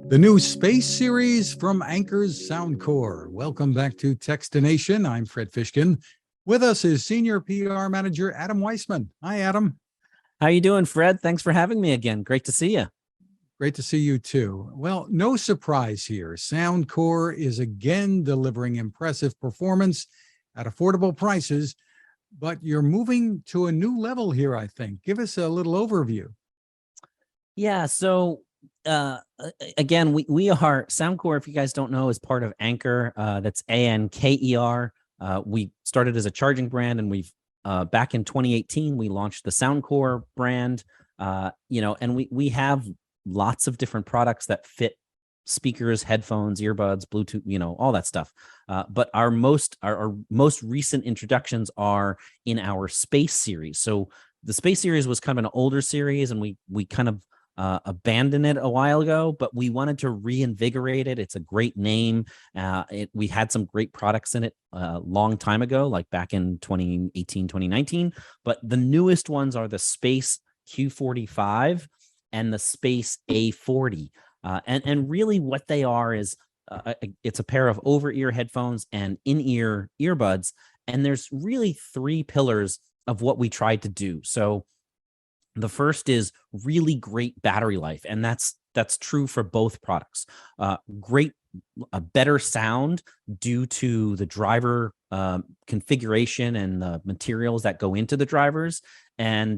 The new space series from Anker's Soundcore. Welcome back to Techstination. I'm Fred Fishkin. With us is Senior PR Manager Adam Weissman. Hi, Adam. How you doing, Fred? Thanks for having me again. Great to see you. Great to see you too. Well, no surprise here. Soundcore is again delivering impressive performance at affordable prices, but you're moving to a new level here, I think. Give us a little overview. Yeah, so again, we are Soundcore, if you guys don't know, is part of Anker. That's Anker. We started as a charging brand, and we've back in 2018 we launched the Soundcore brand. And we have lots of different products that fit speakers, headphones, earbuds, Bluetooth, all that stuff. But our most recent introductions are in our Space series. So the Space series was kind of an older series, and we kind of abandoned it a while ago, but we wanted to reinvigorate it. It's a great name. We had some great products in it a long time ago, like back in 2018, 2019. But the newest ones are the Space Q45 and the Space A40. And really what they are is it's a pair of over-ear headphones and in-ear earbuds. And there's really three pillars of what we tried to do. So the first is really great battery life, and that's true for both products. A better sound due to the driver configuration and the materials that go into the drivers, and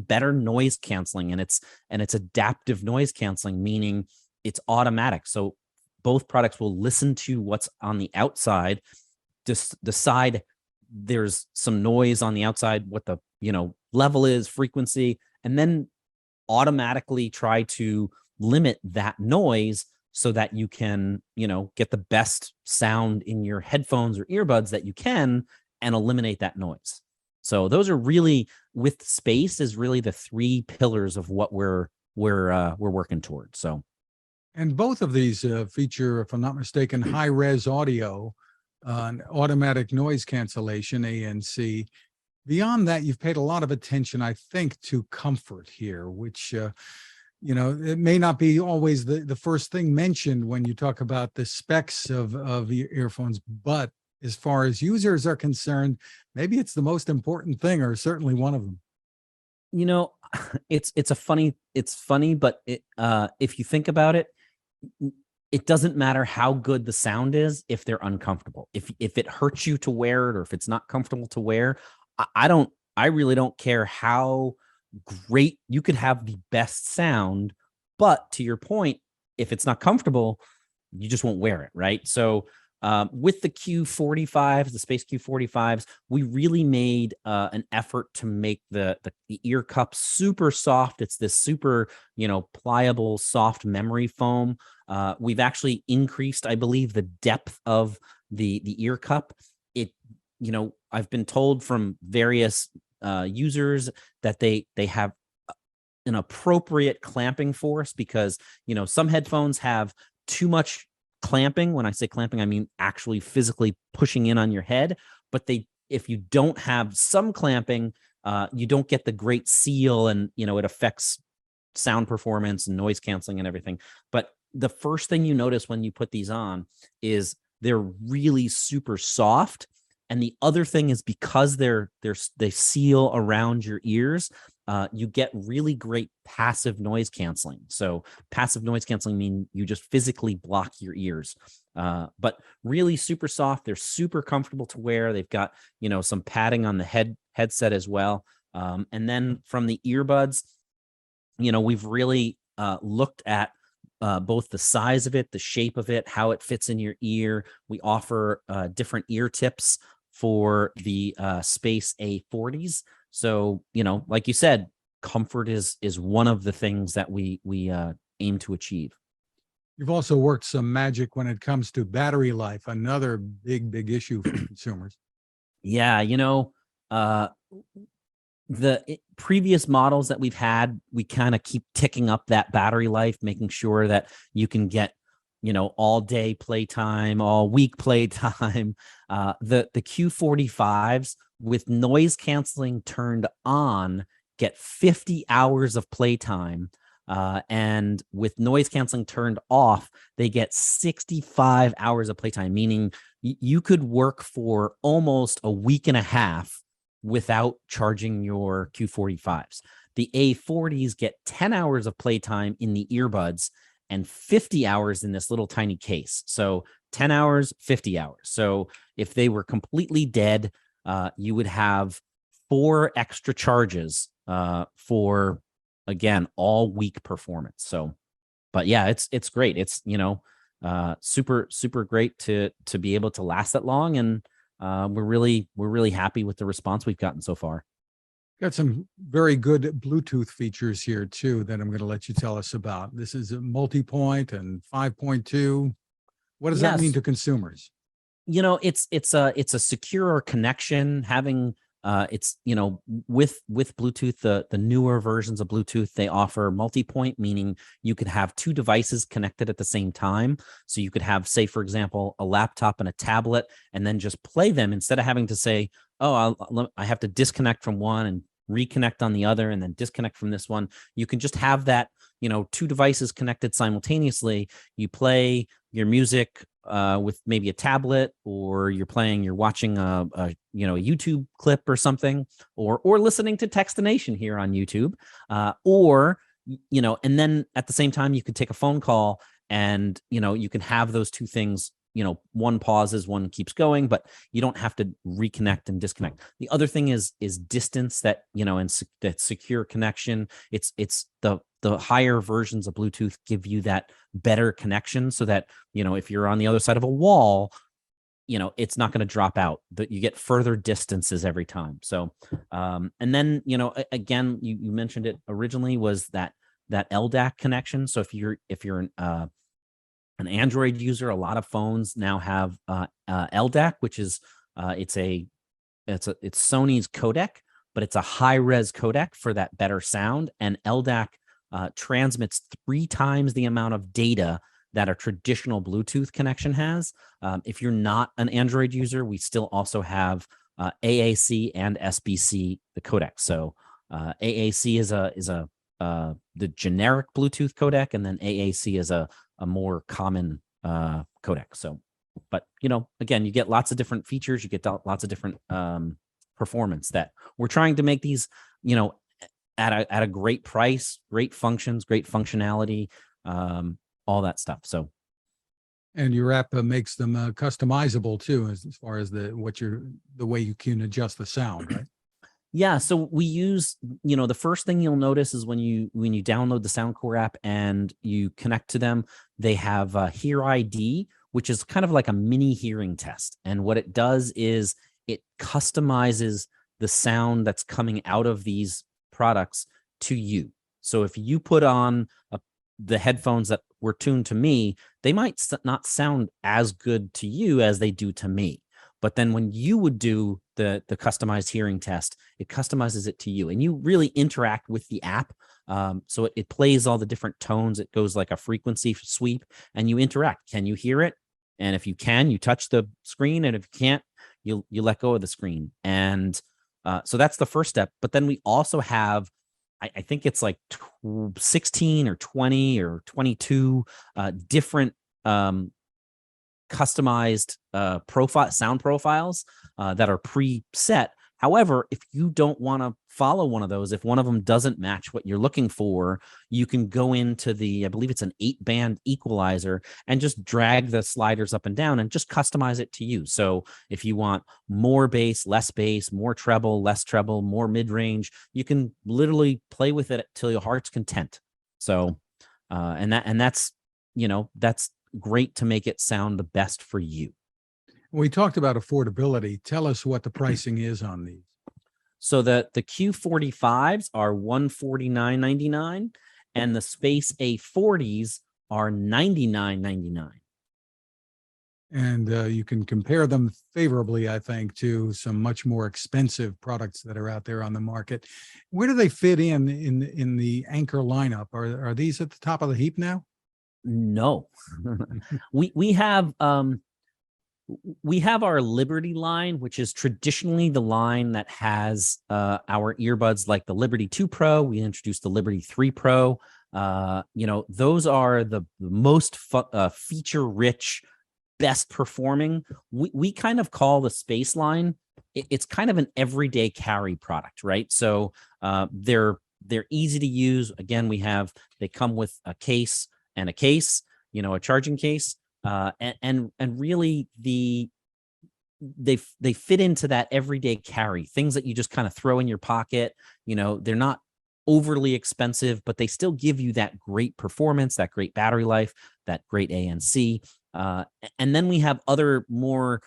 better noise canceling, and it's adaptive noise canceling, meaning it's automatic. So both products will listen to what's on the outside, just decide there's some noise on the outside, what the level is, frequency, and then automatically try to limit that noise so that you can, get the best sound in your headphones or earbuds that you can and eliminate that noise. So those are really, with Space, is really the three pillars of what we're working towards. So, and both of these feature, if I'm not mistaken, high-res audio, automatic noise cancellation, ANC. Beyond that, you've paid a lot of attention, I think, to comfort here, which, it may not be always the first thing mentioned when you talk about the specs of earphones, but as far as users are concerned, maybe it's the most important thing, or certainly one of them. It's funny, but if you think about it, it doesn't matter how good the sound is if they're uncomfortable. If it hurts you to wear it, or if it's not comfortable to wear, I really don't care how great you could have the best sound, but to your point, if it's not comfortable, you just won't wear it, right? So with the Q45s, the Space Q45s, we really made an effort to make the ear cup super soft. It's this super, pliable, soft memory foam. We've actually increased, I believe, the depth of the ear cup. I've been told from various users that they have an appropriate clamping force, because some headphones have too much clamping. When I say clamping, I mean actually physically pushing in on your head. But if you don't have some clamping, you don't get the great seal, and it affects sound performance and noise canceling and everything. But the first thing you notice when you put these on is they're really super soft. And the other thing is, because they seal around your ears, you get really great passive noise canceling. So passive noise canceling means you just physically block your ears. But really super soft. They're super comfortable to wear. They've got, some padding on the headset as well. And then from the earbuds, we've really looked at both the size of it, the shape of it, how it fits in your ear. We offer different ear tips for the Space A40s. So, like you said, comfort is one of the things that we aim to achieve. You've also worked some magic when it comes to battery life, another big issue for consumers. Yeah, the previous models that we've had, we kind of keep ticking up that battery life, making sure that you can get all day playtime, all week playtime. The Q45s with noise canceling turned on get 50 hours of playtime And with noise canceling turned off, they get 65 hours of playtime, meaning you could work for almost a week and a half without charging your Q45s. The A40s get 10 hours of playtime in the earbuds and 50 hours in this little tiny case. So 10 hours, 50 hours. So if they were completely dead, you would have 4 extra charges for, again, all week performance. So, but yeah, it's great. It's, super great to be able to last that long. And we're really happy with the response we've gotten so far. Got some very good Bluetooth features here too that I'm going to let you tell us about. This is a multi-point and 5.2. What does that mean to consumers? It's a secure connection. Having with Bluetooth, the newer versions of Bluetooth, they offer multi-point, meaning you could have 2 devices connected at the same time. So you could have, say, for example, a laptop and a tablet, and then just play them instead of having to say, oh, I have to disconnect from one and reconnect on the other and then disconnect from this one. You can just have that, 2 devices connected simultaneously. You play your music with maybe a tablet, or you're watching a YouTube clip or something, or listening to Techstination here on YouTube, and then at the same time you could take a phone call, and you can have those 2 things. One pauses, one keeps going, but you don't have to reconnect and disconnect. The other thing is distance, that that secure connection. It's the higher versions of Bluetooth give you that better connection, so that if you're on the other side of a wall, it's not going to drop out. That you get further distances every time. So and then again, you mentioned it originally, was that LDAC connection. So if you're an Android user, a lot of phones now have LDAC, which is it's Sony's codec, but it's a high res codec for that better sound. And LDAC transmits 3 times the amount of data that a traditional Bluetooth connection has. If you're not an Android user, we still also have AAC and SBC, the codec. So AAC is the generic Bluetooth codec, and then AAC is a more common codec. So, but again, you get lots of different features, you get lots of different performance, that we're trying to make these at a great price, great functions, great functionality, all that stuff. So, and your app makes them customizable too, as far as the way you can adjust the sound, right? Yeah, so we use, the first thing you'll notice is when you download the Soundcore app and you connect to them, they have Hear ID, which is kind of like a mini hearing test. And what it does is it customizes the sound that's coming out of these products to you. So if you put on the headphones that were tuned to me, they might not sound as good to you as they do to me. But then when you would do the customized hearing test, it customizes it to you, and you really interact with the app. So it plays all the different tones. It goes like a frequency sweep, and you interact. Can you hear it? And if you can, you touch the screen, and if you can't, you let go of the screen. And so that's the first step. But then we also have, I think it's like 16 or 20 or 22 different customized sound profiles that are preset. However, if you don't want to follow one of those, if one of them doesn't match what you're looking for, you can go into I believe it's an 8-band equalizer, and just drag the sliders up and down and just customize it to you. So if you want more bass, more treble, less treble, more mid-range, you can literally play with it till your heart's content. So that's great to make it sound the best for you. We talked about affordability. Tell us what the pricing is on these. So the Q45s are $149.99, and the Space A40s are $99.99. And you can compare them favorably, I think, to some much more expensive products that are out there on the market. Where do they fit in the Anker lineup? Are these at the top of the heap now? No. we have our Liberty line, which is traditionally the line that has our earbuds, like the Liberty 2 Pro. We introduced the Liberty 3 Pro those are the most feature rich, best performing. We kind of call the Space line, it's kind of an everyday carry product, right? So they're easy to use. Again, they come with a case and a case, a charging case, and really they fit into that everyday carry, things that you just kind of throw in your pocket. They're not overly expensive, but they still give you that great performance, that great battery life, that great ANC. And then we have other more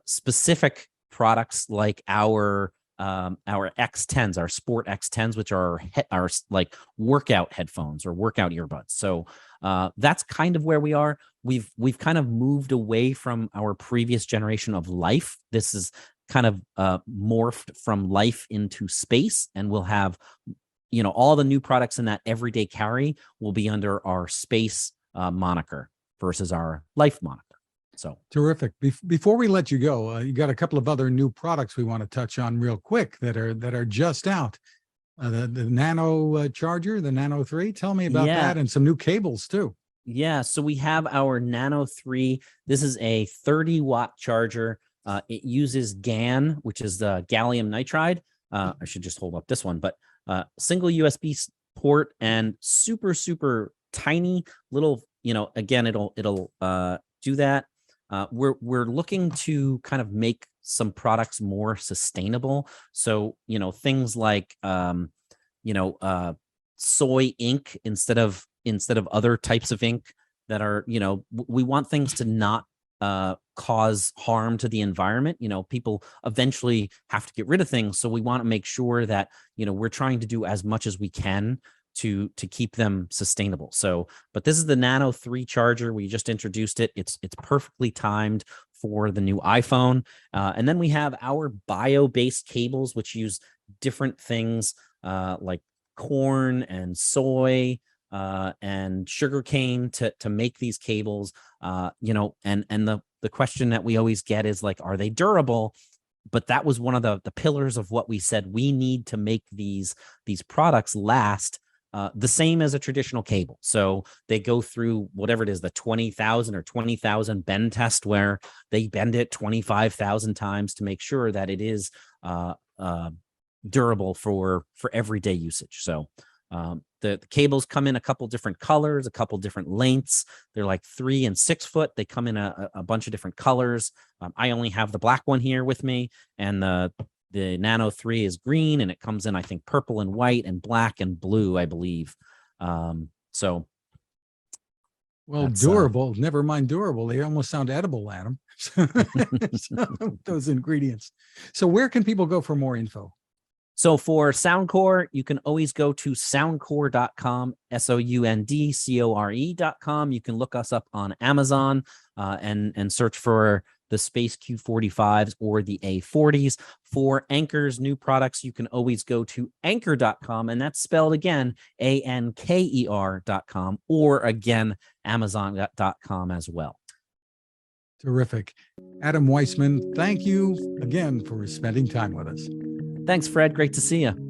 specific products like our X10s, our Sport X10s, which are our like workout headphones or workout earbuds. So that's kind of where we are. We've kind of moved away from our previous generation of Life. This is kind of morphed from Life into Space, and we'll have all the new products in that everyday carry will be under our Space moniker versus our Life moniker. So terrific. Before we let you go, you got a couple of other new products we want to touch on real quick that are just out. The Nano charger, the Nano 3. Tell me about that, and some new cables too. Yeah, so we have our Nano 3. This is a 30-watt charger. It uses GaN, which is the gallium nitride. I should just hold up this one, but single USB port and super, super tiny little, again, it'll do that. We're looking to kind of make some products more sustainable. So, things like, soy ink instead of other types of ink that are, we want things to not cause harm to the environment. People eventually have to get rid of things. So we want to make sure that, we're trying to do as much as we can to keep them sustainable. So, but this is the Nano 3 charger. We just introduced it. It's perfectly timed for the new iPhone. And then we have our bio-based cables, which use different things like corn and soy and sugarcane to make these cables. And the question that we always get is like, are they durable? But that was one of the pillars of what we said. We need to make these products last the same as a traditional cable. So they go through whatever it is, the 20,000 or 20,000 bend test, where they bend it 25,000 times to make sure that it is durable for everyday usage. So the cables come in a couple different colors, a couple different lengths. They're like 3 and 6 foot. They come in a bunch of different colors. I only have the black one here with me, and the Nano 3 is green, and it comes in, I think, purple and white and black and blue, I believe. So. Well, durable, never mind durable. They almost sound edible, Adam. So, those ingredients. So where can people go for more info? So for Soundcore, you can always go to soundcore.com, soundcore.com. You can look us up on Amazon and search for the Space Q45s or the A40s. For Anker's new products, you can always go to anker.com, and that's spelled again, ANKER.com, or again, Amazon.com as well. Terrific. Adam Weissman, thank you again for spending time with us. Thanks, Fred. Great to see you.